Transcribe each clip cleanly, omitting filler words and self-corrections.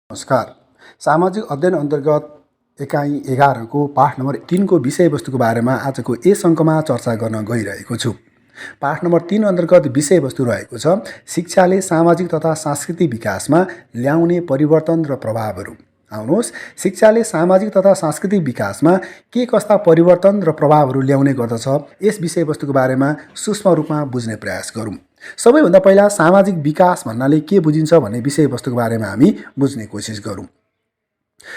नमस्कार। सामाजिक अध्ययन अन्तर्गत एकाइ 11 को पाठ नम्बर 3 को विषयवस्तुको बारेमा आजको यस अङ्कमा चर्चा गर्न गइरहेको छु। पाठ नम्बर 3 अन्तर्गत विषयवस्तु रहेको छ शिक्षाले सामाजिक तथा सांस्कृतिक विकासमा ल्याउने परिवर्तन र प्रभावहरू। आउनुहोस्, शिक्षाले सामाजिक तथा सांस्कृतिक विकासमा के कस्ता परिवर्तन र प्रभावहरू ल्याउने गर्दछ यस विषयवस्तुको बारेमा सूक्ष्म रूपमा बुझ्ने प्रयास गरौँ। सबैभन्दा पहिला सामाजिक विकास भन्नाले के बुझिन्छ भन्ने विषयवस्तुको बारेमा हामी बुझ्ने कोसिस गरौँ।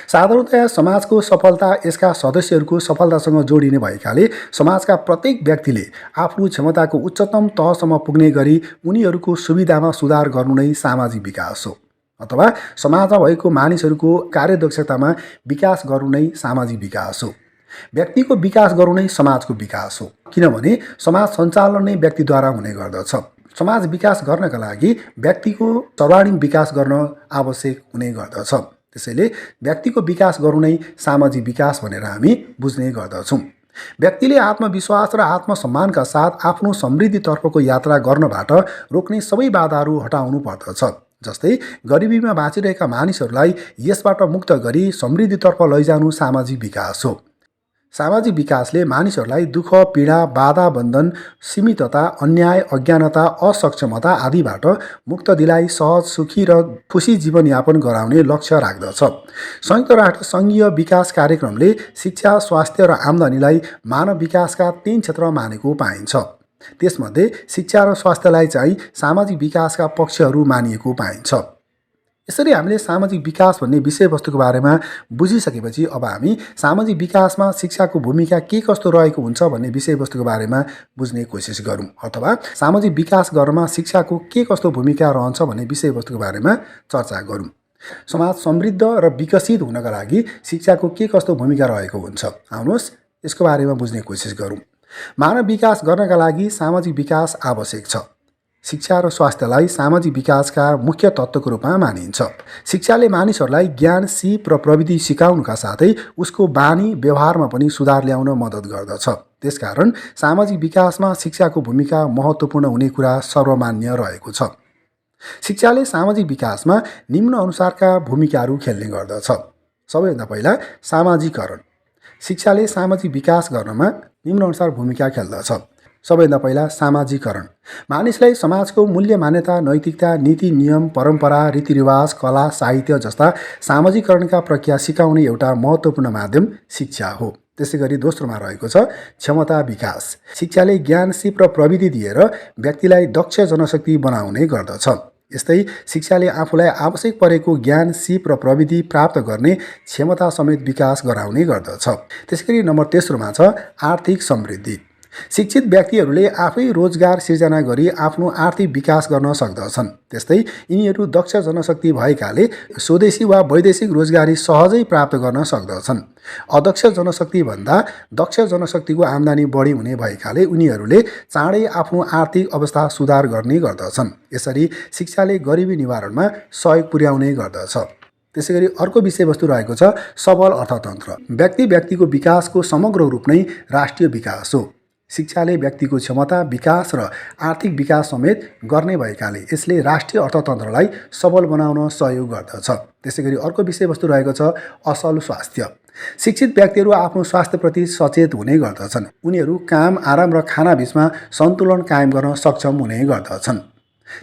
साधारणतया समाजको सफलता यसका सदस्यहरूको सफलतासँग जोडिने भएकाले समाजका प्रत्येक व्यक्तिले आफ्नो क्षमताको उच्चतम तहसम्म पुग्ने गरी उनीहरूको सुविधामा सुधार गर्नु नै सामाजिक विकास हो, अथवा समाजमा भएको मानिसहरूको कार्यदक्षतामा विकास गर्नु नै सामाजिक विकास हो। व्यक्तिको विकास गर्नु नै समाजको विकास हो, किनभने समाज सञ्चालन नै व्यक्तिद्वारा हुने गर्दछ। समाज विकास गर्नका लागि व्यक्तिको सर्वाङ्गीण विकास गर्न आवश्यक हुने गर्दछ। त्यसैले व्यक्तिको विकास गर्नु नै सामाजिक विकास भनेर हामी बुझ्ने गर्दछौँ। व्यक्तिले आत्मविश्वास र आत्मसम्मानका साथ आफ्नो समृद्धितर्फको यात्रा गर्नबाट रोक्ने सबै बाधाहरू हटाउनु पर्दछ। जस्तै गरिबीमा बाँचिरहेका मानिसहरूलाई यसबाट मुक्त गरी समृद्धितर्फ लैजानु सामाजिक विकास हो। सामाजिक विकासले मानिसहरूलाई दुःख, पीडा, बाधा, बन्धन, सीमितता, अन्याय, अज्ञानता, असक्षमता आदिबाट मुक्त दिलाई सहज, सुखी र खुशी जीवनयापन गराउने लक्ष्य राख्दछ। संयुक्त राष्ट्र सङ्घीय विकास कार्यक्रमले शिक्षा, स्वास्थ्य र आम्दानीलाई मानव विकासका 3 क्षेत्र मानेको पाइन्छ। त्यसमध्ये शिक्षा र स्वास्थ्यलाई चाहिँ सामाजिक विकासका पक्षहरू मानिएको पाइन्छ। यसरी हामीले सामाजिक विकास भन्ने विषयवस्तुको बारेमा बुझिसकेपछि अब हामी सामाजिक विकासमा शिक्षाको भूमिका के कस्तो रहेको हुन्छ भन्ने विषयवस्तुको बारेमा बुझ्ने कोसिस गरौँ, अथवा सामाजिक विकास गर्नमा शिक्षाको के कस्तो भूमिका रहन्छ भन्ने विषयवस्तुको बारेमा चर्चा गरौँ। समाज समृद्ध र विकसित हुनका लागि शिक्षाको के कस्तो भूमिका रहेको हुन्छ, आउनुहोस् यसको बारेमा बुझ्ने कोसिस गरौँ। मानव विकास गर्नका लागि सामाजिक विकास आवश्यक छ। शिक्षा र स्वास्थ्यलाई सामाजिक विकासका मुख्य तत्त्वको रूपमा मानिन्छ। शिक्षाले मानिसहरूलाई ज्ञान, सिप र प्रविधि सिकाउनुका साथै उसको बानी व्यवहारमा पनि सुधार ल्याउन मद्दत गर्दछ। त्यसकारण सामाजिक विकासमा शिक्षाको भूमिका महत्त्वपूर्ण हुने कुरा सर्वमान्य रहेको छ। शिक्षाले सामाजिक विकासमा निम्न अनुसारका भूमिकाहरू खेल्ने गर्दछ। सबैभन्दा पहिला सामाजिकरण। शिक्षाले सामाजिक विकास गर्नमा निम्न अनुसार भूमिका खेल्दछ। सबैभन्दा पहिला सामाजिकरण। मानिसलाई समाजको मूल्य, मान्यता, नैतिकता, नीति, नियम, परम्परा, रीतिरिवाज, कला, साहित्य जस्ता सामाजिकरणका प्रक्रिया सिकाउने एउटा महत्त्वपूर्ण माध्यम शिक्षा हो। त्यसै गरी दोस्रोमा रहेको छ क्षमता विकास। शिक्षाले ज्ञान, सिप र प्रविधि दिएर व्यक्तिलाई दक्ष जनशक्ति बनाउने गर्दछ। यस्तै शिक्षाले आफूलाई आवश्यक परेको ज्ञान, सिप र प्रविधि प्राप्त गर्ने क्षमता समेत विकास गराउने गर्दछ। त्यसैगरी नम्बर तेस्रोमा छ आर्थिक समृद्धि। शिक्षित व्यक्तिहरूले आफै रोजगार सिर्जना गरी आफ्नो आर्थिक विकास गर्न सक्दछन्। त्यस्तै यिनीहरू दक्ष जनशक्ति भएकाले स्वदेशी वा वैदेशिक रोजगारी सहजै प्राप्त गर्न सक्दछन्। अदक्ष जनशक्ति भन्दा दक्ष जनशक्तिको आम्दानी बढी हुने भएकाले उनीहरूले चाँडै आफ्नो आर्थिक अवस्था सुधार गर्ने गर्दछन्। यसरी शिक्षाले गरिबी निवारणमा सहयोग पुर्याउने गर्दछ। त्यसैगरी अर्को विषयवस्तु रहेको छ सबल अर्थतन्त्र। व्यक्तिको विकासको समग्र रूप नै राष्ट्रिय विकास हो। शिक्षाले व्यक्तिको क्षमता विकास र आर्थिक विकास समेत गर्ने भएकाले यसले राष्ट्रिय अर्थतन्त्रलाई सबल बनाउन सहयोग गर्दछ। त्यसैगरी अर्को विषयवस्तु रहेको छ असल स्वास्थ्य। शिक्षित व्यक्तिहरू आफ्नो स्वास्थ्यप्रति सचेत हुने गर्दछन्। उनीहरू काम, आराम र खाना बीचमा सन्तुलन कायम गर्न सक्षम हुने गर्दछन्।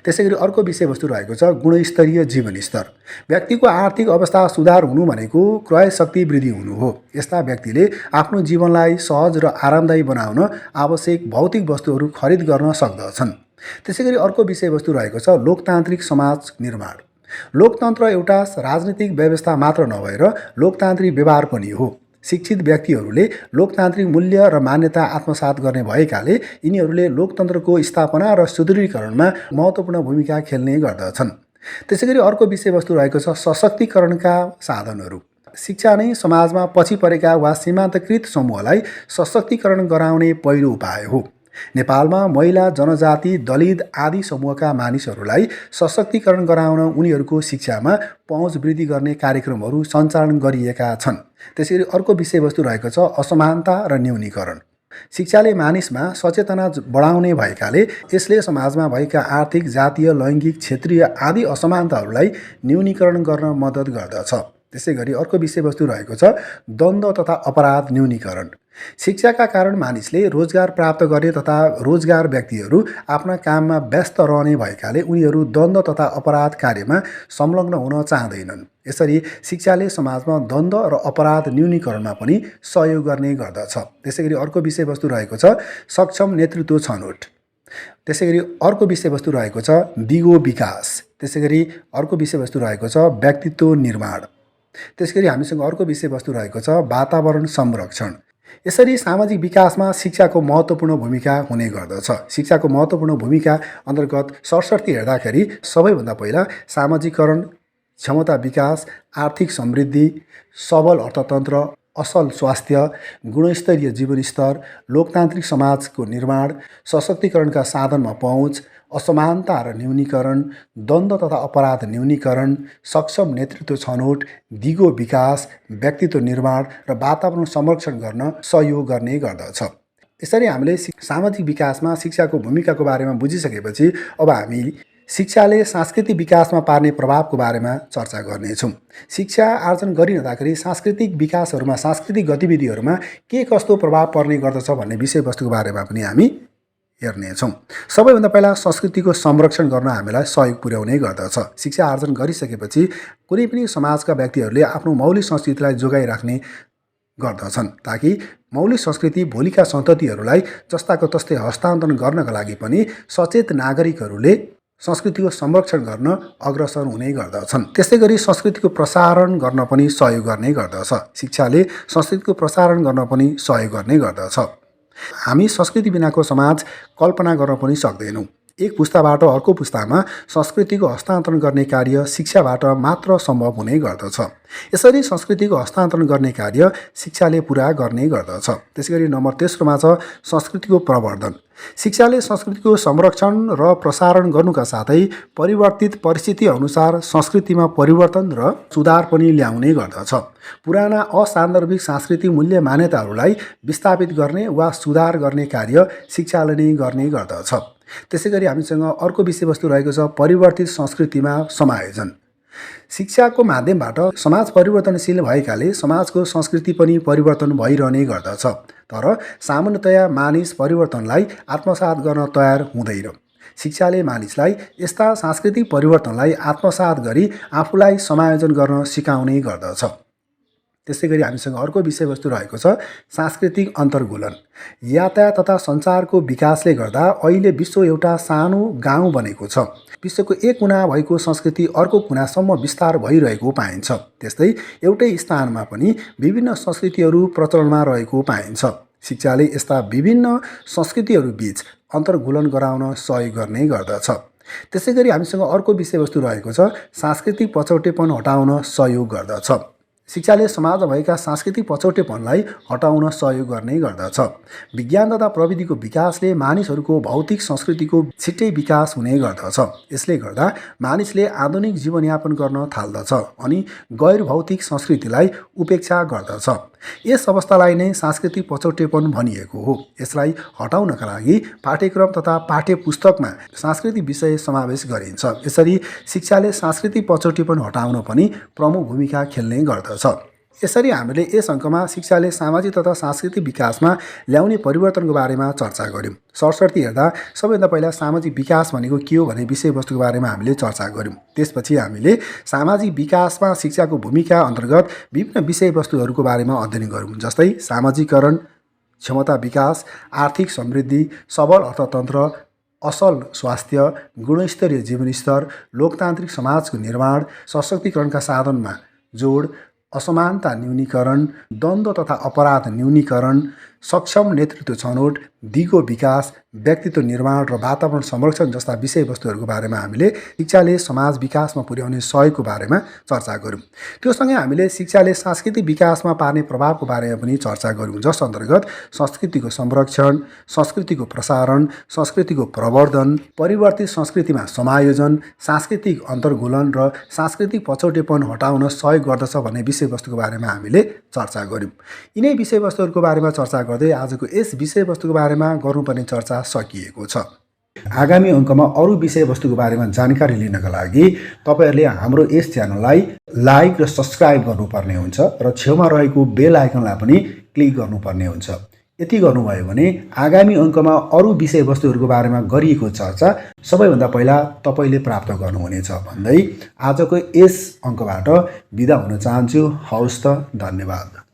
त्यसैगरी अर्को विषयवस्तु रहेको छ गुणस्तरीय जीवनस्तर। व्यक्तिको आर्थिक अवस्था सुधार हुनु भनेको क्रय शक्ति वृद्धि हुनु हो। यस्ता व्यक्तिले आफ्नो जीवनलाई सहज र आरामदायी बनाउन आवश्यक भौतिक वस्तुहरू खरिद गर्न सक्दछन्। त्यसैगरी अर्को विषयवस्तु रहेको छ लोकतान्त्रिक समाज निर्माण। लोकतन्त्र एउटा राजनीतिक व्यवस्था मात्र नभएर लोकतान्त्रिक व्यवहार पनि हो। शिक्षित व्यक्तिहरूले लोकतान्त्रिक मूल्य र मान्यता आत्मसात गर्ने भएकाले यिनीहरूले लोकतन्त्रको स्थापना र सुदृढीकरणमा महत्त्वपूर्ण भूमिका खेल्ने गर्दछन्। त्यसैगरी अर्को विषयवस्तु रहेको छ सशक्तिकरणका साधनहरू। शिक्षा नै समाजमा पछि परेका वा सीमान्तकृत समूहलाई सशक्तिकरण गराउने पहिलो उपाय हो। नेपालमा महिला, जनजाति, दलित आदि समूहका मानिसहरूलाई सशक्तिकरण गराउन उनीहरूको शिक्षामा पहुँच वृद्धि गर्ने कार्यक्रमहरू सञ्चालन गरिएका छन्। त्यसैगरी अर्को विषयवस्तु रहेको छ असमानता र न्यूनीकरण। शिक्षाले मानिसमा सचेतना बढाउने भएकाले यसले समाजमा भएका आर्थिक, जातीय, लैङ्गिक, क्षेत्रीय आदि असमानताहरूलाई न्यूनीकरण गर्न मद्दत गर्दछ। त्यसै गरी अर्को विषयवस्तु रहेको छ द्वन्द्व तथा अपराध न्यूनीकरण। शिक्षाका कारण मानिसले रोजगार प्राप्त गर्ने तथा रोजगार व्यक्तिहरू आफ्ना काममा व्यस्त रहने भएकाले उनीहरू द्वन्द्व तथा अपराध कार्यमा संलग्न हुन चाहँदैनन्। यसरी शिक्षाले समाजमा द्वन्द्व र अपराध न्यूनीकरणमा पनि सहयोग गर्ने गर्दछ। त्यसै गरी अर्को विषयवस्तु रहेको छ सक्षम नेतृत्व छनौट। त्यसै गरी अर्को विषयवस्तु रहेको छ दिगो विकास। त्यसै गरी अर्को विषयवस्तु रहेको छ व्यक्तित्व निर्माण। त्यसै गरी हामीसँग अर्को विषयवस्तु रहेको छ वातावरण संरक्षण। यसरी सामाजिक विकासमा शिक्षाको महत्त्वपूर्ण भूमिका हुने गर्दछ। शिक्षाको महत्त्वपूर्ण भूमिका अन्तर्गत सरसर्ती हेर्दाखेरि सबैभन्दा पहिला सामाजिकरण, क्षमता विकास, आर्थिक समृद्धि, सबल अर्थतन्त्र, असल स्वास्थ्य, गुणस्तरीय जीवनस्तर, लोकतान्त्रिक समाजको निर्माण, सशक्तिकरणका साधनमा पहुँच, असमानता र न्यूनीकरण, द्वन्द्व तथा अपराध न्यूनीकरण, सक्षम नेतृत्व छनौट, दिगो विकास, व्यक्तित्व निर्माण र वातावरण संरक्षण गर्न सहयोग गर्ने गर्दछ। यसरी हामीले सामाजिक विकासमा शिक्षाको भूमिकाको बारेमा बुझिसकेपछि अब हामी शिक्षाले सांस्कृतिक विकासमा पार्ने प्रभावको बारेमा चर्चा गर्नेछौँ। शिक्षा आर्जन गरिरहँदाखेरि सांस्कृतिक विकासहरूमा, सांस्कृतिक गतिविधिहरूमा के कस्तो प्रभाव पर्ने गर्दछ भन्ने विषयवस्तुको बारेमा पनि हामी हेर्नेछौँ। सबैभन्दा पहिला संस्कृतिको संरक्षण गर्न हामीलाई सहयोग पुर्याउने गर्दछ। शिक्षा आर्जन गरिसकेपछि कुनै पनि समाजका व्यक्तिहरूले आफ्नो मौलिक संस्कृतिलाई जोगाइराख्ने गर्दछन् ताकि मौलिक संस्कृति भोलिका सन्ततिहरूलाई जस्ताको तस्तै हस्तान्तरण गर्नका लागि पनि सचेत नागरिकहरूले संस्कृतिको संरक्षण गर्न अग्रसर हुने गर्दछन्। त्यसै गरी संस्कृतिको प्रसारण गर्न पनि सहयोग गर्ने गर्दछ। शिक्षाले संस्कृतिको प्रसारण गर्न पनि सहयोग गर्ने गर्दछ। हामी संस्कृति बिनाको समाज कल्पना गर्न पनि सक्दैनौँ। एक पुस्ताबाट अर्को पुस्तामा संस्कृतिको हस्तान्तरण गर्ने कार्य शिक्षाबाट मात्र सम्भव हुने गर्दछ। यसरी संस्कृतिको हस्तान्तरण गर्ने कार्य शिक्षाले पुरा गर्ने गर्दछ। त्यसैगरी नम्बर तेस्रोमा छ संस्कृतिको प्रवर्धन। शिक्षाले संस्कृतिको संरक्षण र प्रसारण गर्नुका साथै परिवर्तित परिस्थिति अनुसार संस्कृतिमा परिवर्तन र सुधार पनि ल्याउने गर्दछ। पुराना असान्दर्भिक सांस्कृतिक मूल्य मान्यताहरूलाई विस्थापित गर्ने वा सुधार गर्ने कार्य शिक्षाले नै गर्ने गर्दछ। त्यसैगरी हामीसँग अर्को विषयवस्तु रहेको छ परिवर्तित संस्कृतिमा समायोजन। शिक्षाको माध्यमबाट समाज परिवर्तनशील भएकाले समाजको संस्कृति पनि परिवर्तन भइरहने गर्दछ। तर सामान्यतया मानिस परिवर्तनलाई आत्मसात गर्न तयार हुँदैन। शिक्षाले मानिसलाई यस्ता सांस्कृतिक परिवर्तनलाई आत्मसात गरी आफूलाई समायोजन गर्न सिकाउने गर्दछ। त्यसैगरी हामीसँग अर्को विषयवस्तु रहेको छ सांस्कृतिक अन्तर्गुलन। यातायात तथा सञ्चारको विकासले गर्दा अहिले विश्व एउटा सानो गाउँ बनेको छ। विश्वको एक कुना भएको संस्कृति अर्को कुनासम्म विस्तार भइरहेको पाइन्छ। त्यस्तै एउटै स्थानमा पनि विभिन्न संस्कृतिहरू प्रचलनमा रहेको पाइन्छ। शिक्षाले यस्ता विभिन्न संस्कृतिहरू बीच अन्तर्गुलन गराउन सहयोग गर्ने गर्दछ। त्यसैगरी हामीसँग अर्को विषयवस्तु रहेको छ सांस्कृतिक पछौटेपन हटाउन सहयोग गर्दछ। शिक्षाले समाजमा भएका सांस्कृतिक पछौटेपनलाई हटाउन सहयोग गर्ने गर्दछ। विज्ञान तथा प्रविधिको विकासले मानिसहरूको भौतिक संस्कृतिको छिट्टै विकास हुने गर्दछ। यसले गर्दा मानिसले आधुनिक जीवनयापन गर्न थाल्दछ अनि गैर भौतिक संस्कृतिलाई उपेक्षा गर्दछ। यस अवस्थालाई नै सांस्कृतिक पछौटेपन भनिएको हो। यसलाई हटाउनका लागि पाठ्यक्रम तथा पाठ्यपुस्तकमा सांस्कृतिक विषय समावेश गरिन्छ। यसरी शिक्षाले सांस्कृतिक पछौटेपन हटाउन पनि प्रमुख भूमिका खेल्ने गर्दछ। यसरी हामीले यस अङ्कमा शिक्षाले सामाजिक तथा सांस्कृतिक विकासमा ल्याउने परिवर्तनको बारेमा चर्चा गऱ्यौँ। सरसर्ती हेर्दा सबैभन्दा पहिला सामाजिक विकास भनेको के हो भन्ने विषयवस्तुको बारेमा हामीले चर्चा गऱ्यौँ। त्यसपछि हामीले सामाजिक विकासमा शिक्षाको भूमिका अन्तर्गत विभिन्न विषयवस्तुहरूको बारेमा अध्ययन गऱ्यौँ। जस्तै सामाजिकरण, क्षमता विकास, आर्थिक समृद्धि, सबल अर्थतन्त्र, असल स्वास्थ्य, गुणस्तरीय जीवनस्तर, लोकतान्त्रिक समाजको निर्माण, सशक्तिकरणका साधनमा जोड, असमानता न्यूनीकरण, द्वन्द्व तथा अपराध न्यूनीकरण, सक्षम नेतृत्व छनौट, दिगो विकास, व्यक्तित्व निर्माण र वातावरण संरक्षण जस्ता विषयवस्तुहरूको बारेमा हामीले शिक्षाले समाज विकासमा पुर्याउने सहयोगको बारेमा चर्चा गऱ्यौँ। त्योसँगै हामीले शिक्षाले सांस्कृतिक विकासमा पार्ने प्रभावको बारेमा पनि चर्चा गऱ्यौँ, जस अन्तर्गत संस्कृतिको संरक्षण, संस्कृतिको प्रसारण, संस्कृतिको प्रवर्धन, परिवर्तित संस्कृतिमा समायोजन, सांस्कृतिक अन्तर्गुलन र सांस्कृतिक पछौटेपन हटाउन सहयोग गर्दछ भन्ने विषयवस्तुको बारेमा हामीले चर्चा गऱ्यौँ। यिनै विषयवस्तुहरूको बारेमा चर्चा गर्दै आजको यस विषयवस्तुको बारेमा गर्नुपर्ने चर्चा सकिएको छ। आगामी अङ्कमा अरू विषयवस्तुको बारेमा जानकारी लिनका लागि तपाईँहरूले हाम्रो यस च्यानललाई लाइक र सब्सक्राइब गर्नुपर्ने हुन्छ र छेउमा रहेको बेल आइकनलाई पनि क्लिक गर्नुपर्ने हुन्छ। यति गर्नुभयो भने आगामी अङ्कमा अरू विषयवस्तुहरूको बारेमा गरिएको चर्चा सबैभन्दा पहिला तपाईँले प्राप्त गर्नुहुनेछ भन्दै आजको यस अङ्कबाट बिदा हुन चाहन्छु। हवस् त, धन्यवाद।